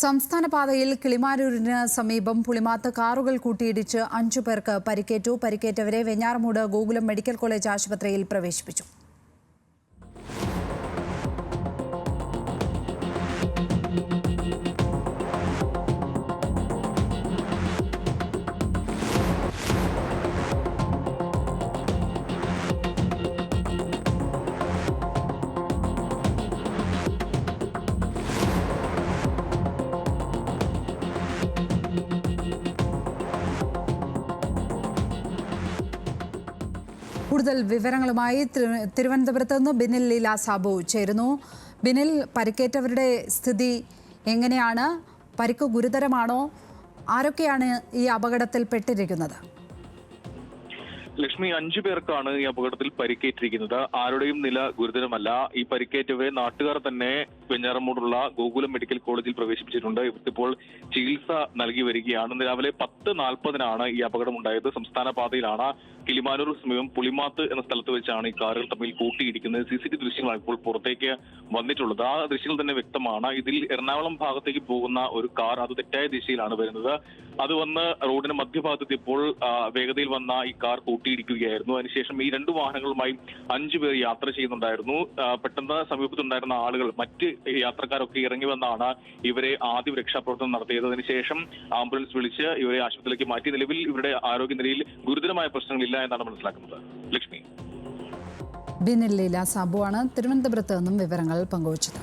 സംസ്ഥാന പാതയിൽ കിളിമാനൂരിന് സമീപം പുളിമാത്ത് കാറുകൾ കൂട്ടിയിടിച്ച് 5 പേർക്ക് പരിക്കേറ്റു. പരിക്കേറ്റവരെ വെഞ്ഞാറമൂട് ഗോകുലം മെഡിക്കൽ കോളേജ് ആശുപത്രിയിൽ പ്രവേശിപ്പിച്ചു. കൂടുതൽ വിവരങ്ങളുമായി തിരുവനന്തപുരത്ത് നിന്ന് ബിനിൽ ലീല സാബു ചേരുന്നു. ബിനിൽ, പരിക്കേറ്റവരുടെ സ്ഥിതി എങ്ങനെയാണ്? പരിക്ക് ഗുരുതരമാണോ? ആരൊക്കെയാണ് ഈ അപകടത്തിൽ പെട്ടിരിക്കുന്നത്? ലക്ഷ്മി, 5 പേർക്കാണ് ഈ അപകടത്തിൽ പരിക്കേറ്റിരിക്കുന്നത്. ആരുടെയും നില ഗുരുതരമല്ല. ഈ പരിക്കേറ്റവരെ നാട്ടുകാർ തന്നെ വെഞ്ഞാറമൂടുള്ള ഗോകുലം മെഡിക്കൽ കോളേജിൽ പ്രവേശിപ്പിച്ചിട്ടുണ്ട്. ഇവർക്കിപ്പോൾ ചികിത്സ നൽകി വരികയാണ്. രാവിലെ 10:40-നാണ് ഈ അപകടം ഉണ്ടായത്. സംസ്ഥാന പാതയിലാണ്. കിളിമാനൂർ സമീപം പുളിമാത്ത് എന്ന സ്ഥലത്ത് വെച്ചാണ് ഈ കാറുകൾ തമ്മിൽ കൂട്ടിയിടിക്കുന്നത്. CCTV ദൃശ്യങ്ങളാണ് ഇപ്പോൾ പുറത്തേക്ക് വന്നിട്ടുള്ളത്. ആ ദൃശ്യങ്ങൾ തന്നെ വ്യക്തമാണ്. ഇതിൽ എറണാകുളം ഭാഗത്തേക്ക് പോകുന്ന ഒരു കാർ അത് തെറ്റായ ദിശയിലാണ് വരുന്നത്. അത് വന്ന് റോഡിന് മധ്യഭാഗത്തെത്തിയപ്പോൾ വേഗതയിൽ വന്ന ഈ കാർ കൂട്ടിയിടിക്കുകയായിരുന്നു. അതിനുശേഷം ഈ 2 വാഹനങ്ങളുമായി 5 പേർ യാത്ര ചെയ്യുന്നുണ്ടായിരുന്നു. പെട്ടെന്ന് സമീപത്തുണ്ടായിരുന്ന ആളുകൾ, മറ്റ് യാത്രക്കാരൊക്കെ ഇറങ്ങി വന്നാണ് ഇവരെ ആദ്യം രക്ഷാപ്രവർത്തനം നടത്തിയത്. അതിനുശേഷം ആംബുലൻസ് വിളിച്ച് ഇവരെ ആശുപത്രിയിലേക്ക് മാറ്റി. നിലവിൽ ഇവരുടെ ആരോഗ്യനിലയിൽ ഗുരുതരമായ പ്രശ്നങ്ങളില്ല എന്നാണ് മനസ്സിലാക്കുന്നത്. ലക്ഷ്മി. ബിനിൽ ലീല സാബു ആണ് തിരുവനന്തപുരത്ത് നിന്നും വിവരങ്ങൾ പങ്കുവച്ചത്.